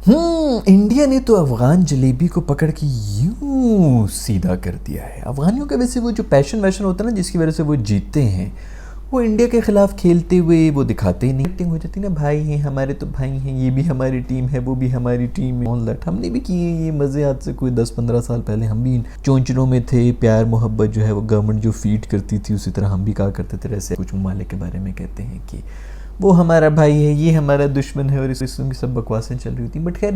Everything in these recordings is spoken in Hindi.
इंडिया ने तो अफगान जलेबी को पकड़ के यूं सीधा कर दिया है। अफगानियों का वैसे वो जो पैशन वैशन होता है ना, जिसकी वजह से वो जीतते हैं, वो इंडिया के खिलाफ खेलते हुए वो दिखाते ही नहीं। एक्टिंग हो जाती है ना, भाई हैं हमारे तो भाई हैं, ये भी हमारी टीम है वो भी हमारी टीम है, ऑल दैट हमने भी किए ये मज़े। आज से कोई 10-15 साल पहले हम भी चोंचरों में थे, प्यार मोहब्बत जो है वो गवर्नमेंट जो फीड करती थी उसी तरह हम भी कहा करते थे। ऐसे कुछ ममालिक के बारे में कहते हैं कि वो हमारा भाई है, ये हमारा दुश्मन है, और इस किस्म की सब बकवासें चल रही थी। बट खैर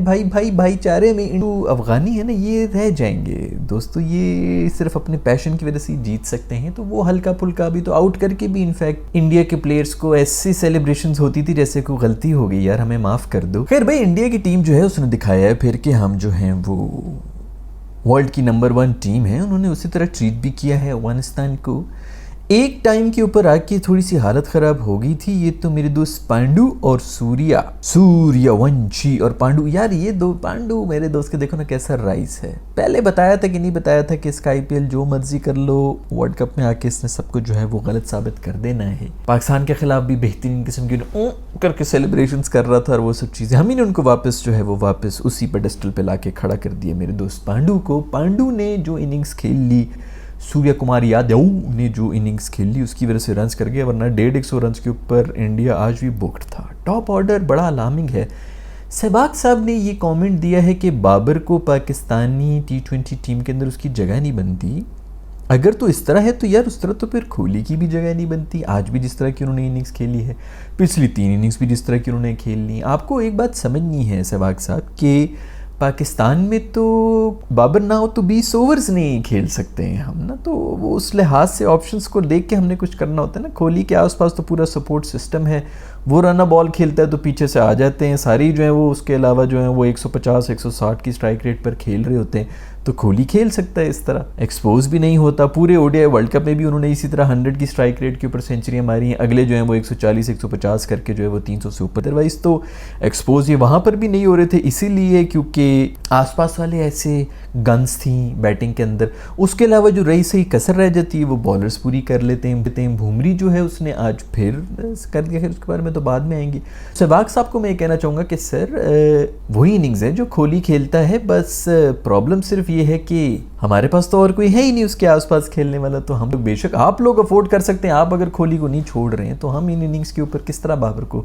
भाईचारे में इंडो अफगानी है ना, ये रह जाएंगे दोस्तों। ये सिर्फ अपने पैशन की वजह से जीत सकते हैं, तो वो हल्का फुल्का भी तो आउट करके भी इनफैक्ट इंडिया के प्लेयर्स को ऐसी सेलिब्रेशंस होती थी जैसे कोई गलती हो गई, यार हमें माफ़ कर दो। खैर भाई, इंडिया की टीम जो है उसने दिखाया है फिर कि हम जो हैं वो वर्ल्ड की नंबर 1 टीम है। उन्होंने उसी तरह ट्रीट भी किया है अफगानिस्तान को। एक टाइम के ऊपर आके थोड़ी सी हालत ख़राब हो गई थी। ये तो मेरे दोस्त पांडु और सूर्यवंशी और पांडु, यार ये दो पांडु मेरे दोस्त के देखो ना कैसा राइस है। पहले बताया था कि नहीं बताया था कि इसका IPL जो मर्जी कर लो, वर्ल्ड कप में आके इसने सबको जो है वो गलत साबित कर देना है। पाकिस्तान के खिलाफ भी बेहतरीन किस्म की करके सेलिब्रेशंस कर रहा था, और वो सब चीज़ें हम ही ने उनको वापस जो है वो वापस उसी पेडेस्टल पे ला के खड़ा कर दिया मेरे दोस्त पांडु को। पांडु ने जो इनिंग्स खेल ली, सूर्य कुमार यादव ने जो इनिंग्स खेल ली, उसकी वजह से रन्स कर गया, वरना 150 रन्स के ऊपर इंडिया आज भी बुक्ड था। टॉप ऑर्डर बड़ा अलार्मिंग है। सहवाग साहब ने ये कमेंट दिया है कि बाबर को पाकिस्तानी T20 टीम के अंदर उसकी जगह नहीं बनती। अगर तो इस तरह है तो यार उस तरह तो फिर कोहली की भी जगह नहीं बनती। आज भी जिस तरह की उन्होंने इनिंग्स खेली है, पिछली 3 इनिंग्स भी जिस तरह की उन्होंने खेल ली। आपको एक बात समझनी है सहवाग साहब कि पाकिस्तान में तो बाबर ना हो तो 20 ओवर्स नहीं खेल सकते हैं हम ना, तो वो उस लिहाज से ऑप्शंस को देख के हमने कुछ करना होता है ना। कोहली के आसपास तो पूरा सपोर्ट सिस्टम है, वो रन बॉल खेलता है तो पीछे से आ जाते हैं सारी जो है वो। उसके अलावा जो है वो 150-160 की स्ट्राइक रेट पर खेल रहे होते हैं, तो कोहली खेल सकता है इस तरह, एक्सपोज भी नहीं होता। पूरे ODI वर्ल्ड कप में भी उन्होंने इसी तरह 100 की स्ट्राइक रेट के ऊपर सेंचुरियाँ मारी हैं। अगले जो है वो 140-150 करके जो है वो 300 से ऊपर। अदरवाइज तो एक्सपोज ये वहाँ पर भी नहीं हो रहे थे, इसीलिए क्योंकि आसपास वाले ऐसे गन्स थी बैटिंग के अंदर। उसके अलावा जो रही सही कसर रह जाती है वो बॉलर्स पूरी कर लेते हैं। भूमरी जो है उसने आज फिर कर दिया, खैर उसके बारे में तो बाद में आएंगे। सहवाग साहब को मैं ये कहना चाहूँगा कि सर वही इनिंग्स है जो कोहली खेलता है, बस प्रॉब्लम सिर्फ ये है कि हमारे पास तो और कोई है ही नहीं उसके आसपास खेलने वाला। तो हम लोग बेशक आप लोग अफोर्ड कर सकते हैं, आप अगर कोहली को नहीं छोड़ रहे हैं तो हम इन इनिंग्स के ऊपर किस तरह बाबर को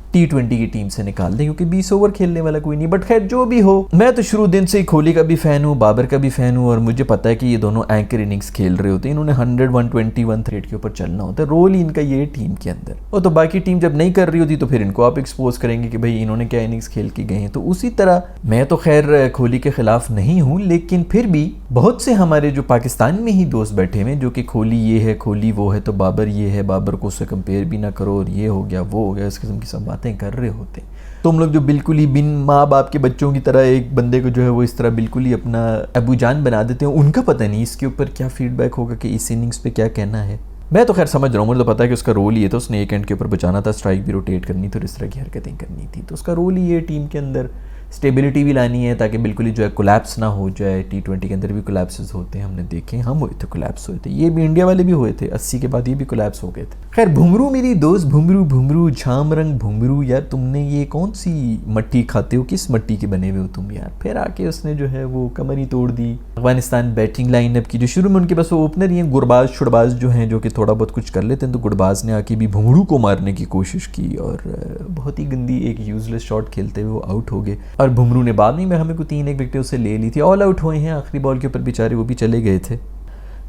T20 की टीम से निकाल दें, क्योंकि 20 ओवर खेलने वाला कोई नहीं। बट खैर जो भी हो, मैं तो शुरू दिन से ही कोहली का भी फ़ैन हूँ, बाबर का भी फ़ैन हूँ, और मुझे पता है कि ये दोनों एंकर इनिंग्स खेल रहे होते हैं। इन्होंने 100, 120, 130 के ऊपर चलना होता है, रोल ही इनका ये टीम के अंदर। और तो बाकी टीम जब नहीं कर रही होती तो फिर इनको आप एक्सपोज करेंगे कि भाई इन्होंने क्या इनिंग्स खेल के गए हैं। तो उसी तरह मैं तो खैर कोहली के खिलाफ नहीं हूँ, लेकिन फिर भी बहुत से हमारे जो पाकिस्तान में ही दोस्त बैठे हुए जो कि कोहली ये है, कोहली वो है, तो बाबर ये है, बाबर को उससे कंपेयर भी ना करो, और ये हो गया वो हो गया, इस किस्म की सब बातें कर रहे होते। तुम लोग जो बिल्कुल ही बिन माँ बाप के बच्चों की तरह एक बंदे को जो है वो इस तरह बिल्कुल ही अपना अबू जान बना देते हैं, उनका पता नहीं इसके ऊपर क्या फीडबैक होगा कि इस इनिंग्स पे क्या कहना है। मैं तो खैर समझ रहा हूँ, मुझे तो पता है कि उसका रोल ये था, उसने एक एंड के ऊपर बचाना था, स्ट्राइक भी रोटेट करनी थी और इस तरह की हरकतें करनी थी। तो उसका रोल ही ये टीम के अंदर स्टेबिलिटी भी लानी है ताकि बिल्कुल ही जो है कोलैप्स ना हो जाए। T20 के अंदर भी कोलैप्सेस होते हैं, हमने देखे, हम हुए थे कोलैप्स हुए थे, ये भी इंडिया वाले भी हुए थे 80 के बाद, ये भी कोलैप्स हो गए थे। खैर भुमरू मेरी दोस्त, भुमरू झाम रंग भुमरू, यार तुमने ये कौन सी मट्टी खाते हो, किस मट्टी के बने हुए हो तुम यार। फिर आके उसने जो है वो कमर ही तोड़ दी। अफगानिस्तान बैटिंग लाइनअप की जो शुरू में उनके पास वो ओपनर ही हैं, गुरबाज शुरबाज जो हैं, जो कि थोड़ा बहुत कुछ कर लेते हैं, तो गुरबाज ने आके भी भुमरू को मारने की कोशिश की और बहुत ही गंदी एक यूजलेस शॉट खेलते हुए वो आउट हो गए। और भुमरू ने बाद में हमें को 3-1 विकेट उससे ले ली थी, ऑल आउट हुए हैं आखिरी बॉल के ऊपर, बेचारे वो भी चले गए थे।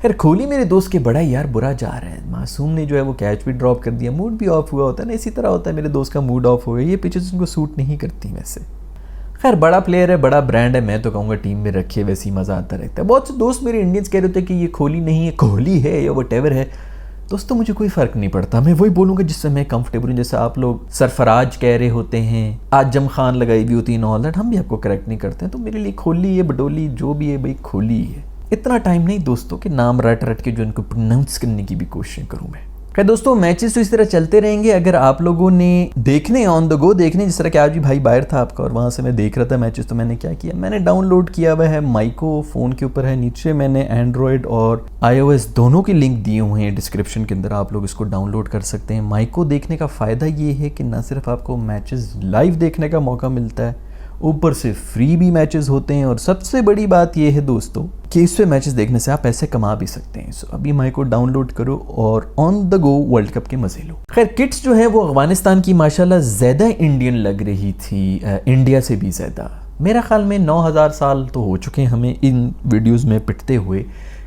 खैर कोहली मेरे दोस्त के बड़ा यार बुरा जा रहा है, मासूम ने जो है वो कैच भी ड्रॉप कर दिया, मूड भी ऑफ हुआ होता है ना, इसी तरह होता है मेरे दोस्त का मूड ऑफ हो गया, ये पिचेस उनको सूट नहीं करती वैसे। खैर बड़ा प्लेयर है, बड़ा ब्रांड है, मैं तो कहूँगा टीम में रखे वैसे ही मज़ा आता रहता है। बहुत से दोस्त मेरे इंडियंस कह रहे होते हैं कि ये कोहली नहीं है, कोहली है या वटेवर है। दोस्तों मुझे कोई फ़र्क नहीं पड़ता, मैं वही बोलूँगा जिससे मैं कंफर्टेबल हूँ। जैसे आप लोग सरफराज कह रहे होते हैं, आजम खान लगाई भी होती है, ऑल दैट, हम भी आपको करेक्ट नहीं करते हैं। तो मेरे लिए कोहली है, बडोली जो भी है भाई कोहली है। इतना टाइम नहीं दोस्तों कि नाम रट के जो इनको प्रोनाउंस करने की भी कोशिश करूँ मैं। खैर दोस्तों मैचेस तो इस तरह चलते रहेंगे। अगर आप लोगों ने देखने ऑन द गो देखने, जिस तरह कि आज भी भाई बाहर था आपका और वहाँ से मैं देख रहा था मैचेस, तो मैंने क्या किया, मैंने डाउनलोड किया हुआ है माइको, फ़ोन के ऊपर है, नीचे मैंने एंड्रॉयड और iOS दोनों की लिंक दिए हुए हैं डिस्क्रिप्शन के अंदर, आप लोग इसको डाउनलोड कर सकते हैं। माइको देखने का फ़ायदा ये है कि ना सिर्फ आपको मैचेस लाइव देखने का मौका मिलता है, ऊपर से फ्री भी मैचेस होते हैं, और सबसे बड़ी बात यह है दोस्तों कि इस पे मैचेस देखने से आप पैसे कमा भी सकते हैं। सो अभी माई को डाउनलोड करो और on the go world cup के मजे लो। खैर किट्स जो है वो अफगानिस्तान की माशाल्लाह ज़्यादा इंडियन लग रही थी, इंडिया से भी ज़्यादा। मेरा ख्याल में 9000 साल तो हो चुके हैं हमें इन वीडियोज़ में पिटते हुए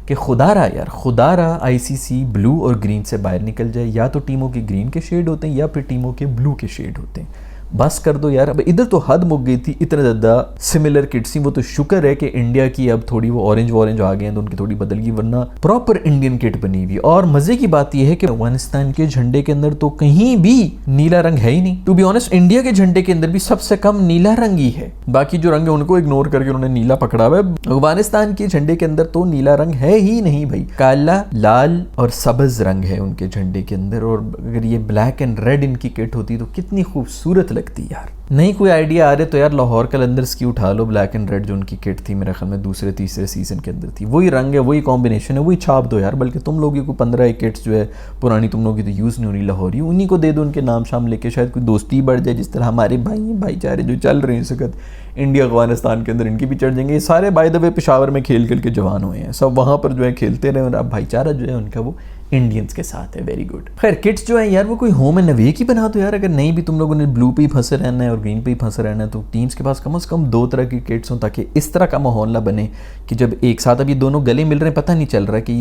कि खुदारा यार खुदारा आईसीसी ब्लू और ग्रीन से बाहर निकल जाए। या तो टीमों के ग्रीन के शेड होते हैं या फिर टीमों के ब्लू के शेड होते हैं। बस कर दो यार, अब इधर तो हद मुक गई थी, इतना ज़्यादा सिमिलर किट्स थी। वो तो शुक्र है कि इंडिया की अब थोड़ी वो ऑरेंज आ गए हैं तो उनकी थोड़ी बदल गई, वरना प्रॉपर इंडियन किट बनी हुई। और मजे की बात यह है कि अफगानिस्तान के झंडे के अंदर तो कहीं भी नीला रंग है ही नहीं। टू बी ऑनेस्ट इंडिया के झंडे के अंदर भी सबसे कम नीला रंग ही है, बाकी जो रंग है उनको इग्नोर करके उन्होंने नीला पकड़ा हुआ है। अफगानिस्तान के झंडे के अंदर तो नीला रंग है ही नहीं भाई, काला लाल और सब्ज रंग है उनके झंडे के अंदर। और अगर ये ब्लैक एंड रेड इनकी किट होती तो कितनी खूबसूरत लगती यार। नहीं कोई आइडिया आ रहे तो यार लाहौर कलंदर्स की उठा लो, ब्लैक एंड रेड जो उनकी किट थी मेरे ख्याल में दूसरे तीसरे सीजन के अंदर थी, वही रंग है वही कॉम्बिनेशन है, वही छाप दो यार। बल्कि तुम लोगों को 15 किट्स जो है पुरानी तुम लोगों की तो यूज़ नहीं हो रही लाहौरी, उन्हीं को दे दो, उनके नाम शाम लेके शायद कोई दोस्ती बढ़ जाए। जिस तरह हमारे भाईचारे जो चल रहे हैं इस वक्त इंडिया अफगानिस्तान के अंदर, इनकी भी चढ़ जाएंगे। ये सारे बाय द वे पेशावर में खेल के जवान हुए हैं, सब वहाँ पर जो है खेलते रहे और अब भाईचारा जो है उनका वो इंडियंस के साथ है। Very good. खैर किट्स जो है यार वो कोई होम एंड अवे की बना दो यार। अगर नहीं भी तुम लोगों ने ब्लू पे ही फंसे रहना है और ग्रीन पे ही फंसे रहना है तो टीम्स के पास कम से कम 2 तरह की किट्स हों, ताकि इस तरह का माहौल ना बने कि जब एक साथ अब ये दोनों गले मिल रहे हैं पता नहीं चल रहा है कि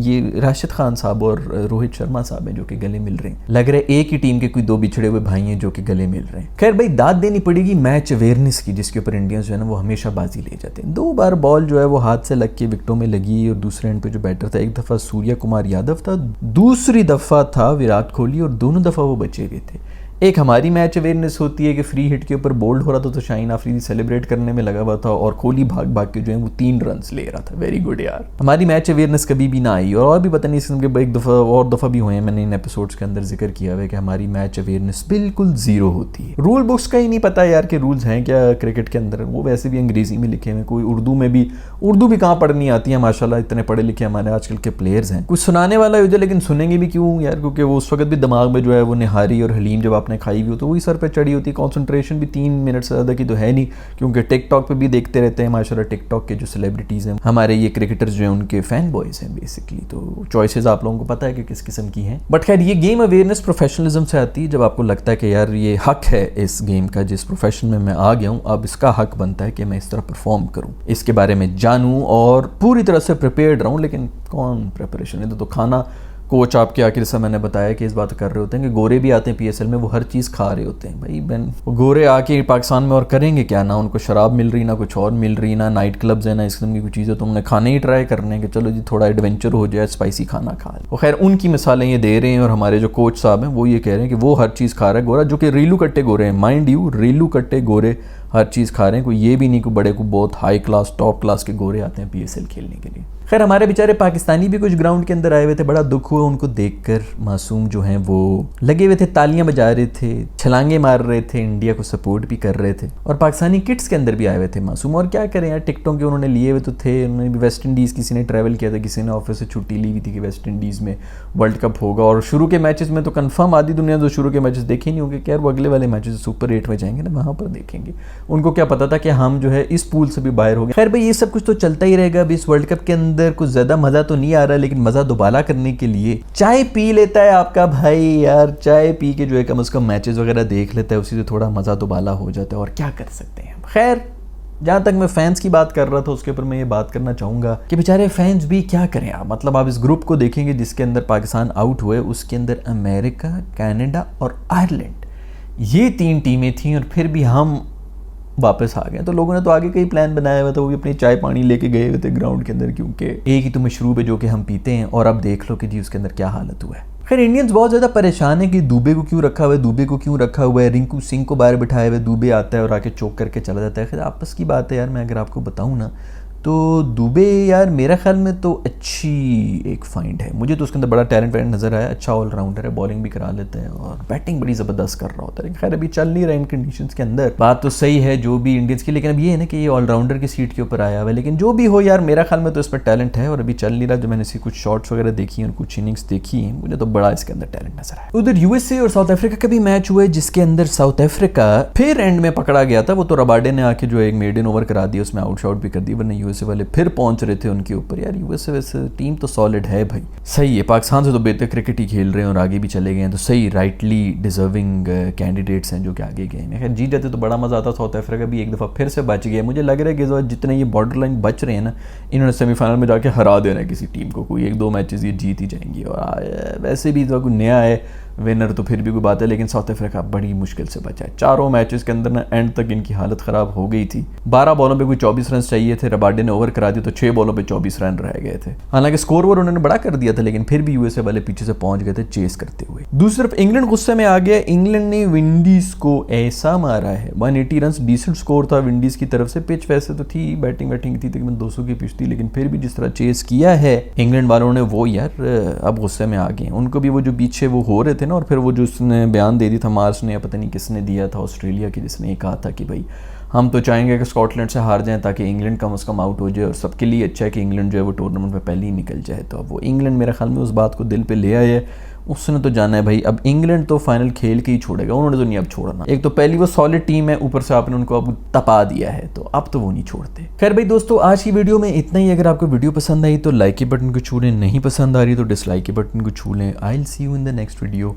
ये राशिद खान साहब और रोहित शर्मा साहब हैं जो कि गले मिल रहे हैं, लग रहा है एक ही टीम के कोई 2 बिछड़े हुए भाई हैं जो कि गले मिल रहे हैं। खैर भाई दाद देनी पड़ेगी मैच अवेयरनेस की, जिसके ऊपर इंडियंस जो है ना वो हमेशा बाजी ले जाते हैं। 2 बार बॉल जो है वो हाथ से लग के विकेटों में लगी और दूसरे एंड पे जो बैटर था, एक दफ़ा सूर्य कुमार यादव था, दूसरी दफ़ा था विराट कोहली, और दोनों दफ़ा वो बचे हुए थे। एक हमारी मैच अवेयरनेस होती है कि फ्री हिट के ऊपर बोल्ड हो रहा था तो शाहीन आफरीदी सेलिब्रेट करने में लगा हुआ था और कोहली भाग भाग के जो है वो 3 रन ले रहा था। वेरी गुड यार, हमारी मैच अवेयरनेस कभी भी ना आई। और भी पता नहीं इसके एक दफ़ा भी हुए हैं, मैंने इन एपिसोड्स के अंदर जिक्र किया हुआ है कि हमारी मैच अवेयरनेस बिल्कुल ज़ीरो होती है। रूल बुक्स का ही नहीं पता यार कि रूल्स हैं क्या क्रिकेट के अंदर, वो वैसे भी अंग्रेज़ी में लिखे हुए, कोई उर्दू भी कहाँ पढ़नी आती है। माशाल्लाह इतने पढ़े लिखे हमारे आजकल के प्लेयर्स हैं, कुछ सुनाने वाला हो जाए लेकिन सुनेंगे भी क्यों यार, क्योंकि वो उस वक्त भी दिमाग में जो है वो निहारी और हलीम जब आपने खाई हुई हो तो वही सर पे चढ़ी होती है। कंसंट्रेशन भी 3 मिनट से ज़्यादा की तो है नहीं, क्योंकि टिकटॉक पे भी देखते रहते हैं माशाल्लाह। टिकटॉक के जो सेलिब्रिटीज़ हैं हमारे ये क्रिकेटर्स जो हैं उनके फैन बॉयज़ हैं बेसिकली, तो चॉइसेस आप लोगों को पता है कि किस किस्म की हैं। बट खैर ये गेम अवेयरनेस प्रोफेशनलिज्म से आती है, जब आपको लगता है कि यार ये हक है इस गेम का, जिस प्रोफेशन में मैं आ गया हूँ अब इसका हक बनता है कि मैं इस तरह परफॉर्म करूँ, इसके बारे में जानूँ और पूरी तरह से प्रिपेयर्ड रहूँ। लेकिन कौन प्रिपरेशन है, तो खाना कोच आपके आखिर से मैंने बताया कि इस बात कर रहे होते हैं कि गोरे भी आते हैं पीएसएल में, वो हर चीज़ खा रहे होते हैं भाई बहन। वो गोरे आके पाकिस्तान में और करेंगे क्या, ना उनको शराब मिल रही, ना कुछ और मिल रही, ना नाइट क्लब्स है, ना इस किस्म की कुछ चीज़ें, तो उन्हें खाने ही ट्राई करने के चलो जी थोड़ा एडवेंचर हो जाए, स्पाइसी खाना खा ले। वो खैर उनकी मिसालें ये दे रहे हैं और हमारे जो कोच साहब हैं वो ये कह रहे हैं कि वो हर चीज़ खा रहा है गोरा, जो कि रीलू कट्टे गोरे हैं, माइंड यू रीलू कट्टे गोरे हर चीज़ खा रहे हैं। कोई ये भी नहीं, कोई बड़े को बहुत हाई क्लास टॉप क्लास के गोरे आते हैं पीएसएल खेलने के लिए। खैर हमारे बेचारे पाकिस्तानी भी कुछ ग्राउंड के अंदर आए हुए थे, बड़ा दुख हुआ उनको देखकर। मासूम जो हैं वो लगे हुए थे, तालियां बजा रहे थे, छलांगे मार रहे थे, इंडिया को सपोर्ट भी कर रहे थे, और पाकिस्तानी किट्स के अंदर भी आए हुए थे मासूम। और क्या करें यार, टिकटों के उन्होंने लिए हुए तो थे, उन्होंने भी वेस्ट इंडीज़ किसी ने ट्रैवल किया था, किसी ने ऑफिस से छुट्टी ली हुई थी कि वेस्ट इंडीज़ में वर्ल्ड कप होगा। और शुरू के मैचेस में तो कन्फर्म आधी दुनिया जो शुरू के मैचेस देखे नहीं होंगे, क्या वो अगले वाले मैचेस सुपर 8 में जाएंगे ना, वहाँ पर देखेंगे। उनको क्या पता था कि हम जो है इस पूल से भी बाहर हो गए। खैर भाई ये सब कुछ तो चलता ही रहेगा। अभी इस वर्ल्ड कप के अंदर कुछ ज़्यादा मज़ा तो नहीं आ रहा, लेकिन मज़ा दोबारा करने के लिए चाय पी लेता है आपका भाई यार, चाय पी के जो है कम से कम मैचेस वगैरह देख लेता है, उसी से थोड़ा मज़ा दोबारा हो जाता है। और क्या कर सकते हैं। खैर जहाँ तक मैं फैंस की बात कर रहा था उसके ऊपर मैं ये बात करना चाहूँगा कि बेचारे फैंस भी क्या करें आप। मतलब आप इस ग्रुप को देखेंगे जिसके अंदर पाकिस्तान आउट हुए, उसके अंदर अमेरिका, कनाडा और आयरलैंड, ये 3 टीमें थीं और फिर भी हम वापस आ गए। तो लोगों ने तो आगे कई प्लान बनाया हुआ था, वो भी अपनी चाय पानी लेके गए हुए थे ग्राउंड के अंदर, क्योंकि एक ही तो मशरूब है जो कि हम पीते हैं। और अब देख लो कि जी उसके अंदर क्या हालत हुआ है। खैर इंडियंस बहुत ज़्यादा परेशान है कि दुबे को क्यों रखा हुआ है, दुबे को क्यों रखा हुआ है, रिंकू सिंह को बाहर बिठाए हुए, दुबे आता है और आके चोक करके चला जाता है। खैर आपस की बात है यार, मैं अगर आपको बताऊँ ना तो दुबे यार मेरा ख्याल में तो अच्छी एक फाइंड है, मुझे तो उसके अंदर बड़ा टैलेंट नज़र आया, अच्छा ऑलराउंडर है, बॉलिंग भी करा लेते हैं और बैटिंग बड़ी ज़बरदस्त कर रहा होता है। खैर अभी चल नहीं रहा इन कंडीशंस के अंदर, बात तो सही है जो भी इंडियंस की, लेकिन अब ये है ना कि ये ऑलराउंडर की सीट के ऊपर आया हुआ है। लेकिन जो भी हो यार मेरा ख्याल में तो इस पर टैलेंट है और अभी चल नहीं रहा। जो मैंने इसकी कुछ शॉट्स वगैरह देखी और कुछ इनिंग्स देखी हैं, मुझे तो बड़ा इसके अंदर टैलेंट नजर आया। उधर यूएसए और साउथ अफ्रीका का भी मैच हुआ है जिसके अंदर साउथ अफ्रीका फिर एंड में पकड़ा गया था। वो तो रबाडे ने आके जो एक मेडन ओवर करा दिया, उसमें आउट शॉट भी कर दी, वरना यूएसए वाले फिर पहुंच रहे थे उनके ऊपर। यार यूएसए वैसे टीम तो सॉलिड है भाई, सही है, पाकिस्तान से तो बेहतर क्रिकेट ही खेल रहे हैं और आगे भी चले गए हैं, तो सही राइटली डिजर्विंग कैंडिडेट्स हैं जो कि आगे गए हैं। खैर जीत जाते तो बड़ा मजा आता। साउथ अफ्रीका भी एक दफ़ा फिर से बच गया। मुझे लग रहा है कि इस बार जितने ये बॉर्डर लाइन बच रहे हैं ना, इन्होंने सेमीफाइनल में जाके हरा देना है किसी टीम को, कोई 1-2 मैचेस ये जीत ही जाएंगी। और वैसे भी कोई नया है विनर तो फिर भी कोई बात है, लेकिन साउथ अफ्रीका बड़ी मुश्किल से बचा है। चारों मैचेस के अंदर ना एंड तक इनकी हालत ख़राब हो गई थी। 12 बॉलों पे कोई 24 रन चाहिए थे, रबाडे ने ओवर करा दिया तो 6 बॉलों पे 24 रन रह गए थे। हालांकि स्कोर वोर उन्होंने बड़ा कर दिया था, लेकिन फिर भी यूएसए वाले पीछे से पहुंच गए थे चेस करते हुए। दूसरी तरफ इंग्लैंड गुस्से में आ गया। इंग्लैंड ने विंडीज को ऐसा मारा है, 180 रन डिसेंट स्कोर था विंडीज की तरफ से। पिच वैसे तो थी, बैटिंग थी तकरीबन 200 की पिच थी, लेकिन फिर भी जिस तरह चेस किया है इंग्लैंड वालों ने, वो यार अब गुस्से में आ गए। उनको भी वो जो पीछे वो हो रहे थे ना, और फिर वो जो ने बयान दे दी था मार्स ने, या पता नहीं किसने दिया था ऑस्ट्रेलिया की, जिसने ये कहा था कि भाई हम तो चाहेंगे कि स्कॉटलैंड से हार जाएं ताकि इंग्लैंड कम से कम आउट हो जाए, और सबके लिए अच्छा है कि इंग्लैंड जो है वो टूर्नामेंट में पहले ही निकल जाए। तो अब वो इंग्लैंड मेरे ख्याल में उस बात को दिल पे ले आए है, उसने तो जाना है भाई। अब इंग्लैंड तो फाइनल खेल के ही छोड़ेगा, उन्होंने तो नहीं अब छोड़ना। एक तो पहली वो सॉलिड टीम है, ऊपर से आपने उनको अब तपा दिया है, तो अब तो वो नहीं छोड़ते। खैर भाई दोस्तों, आज की वीडियो में इतना ही। अगर आपको वीडियो पसंद आई तो लाइक के बटन को छू लें, नहीं पसंद आ रही तो डिसलाइक के बटन को छू लें। I will see you in the next video.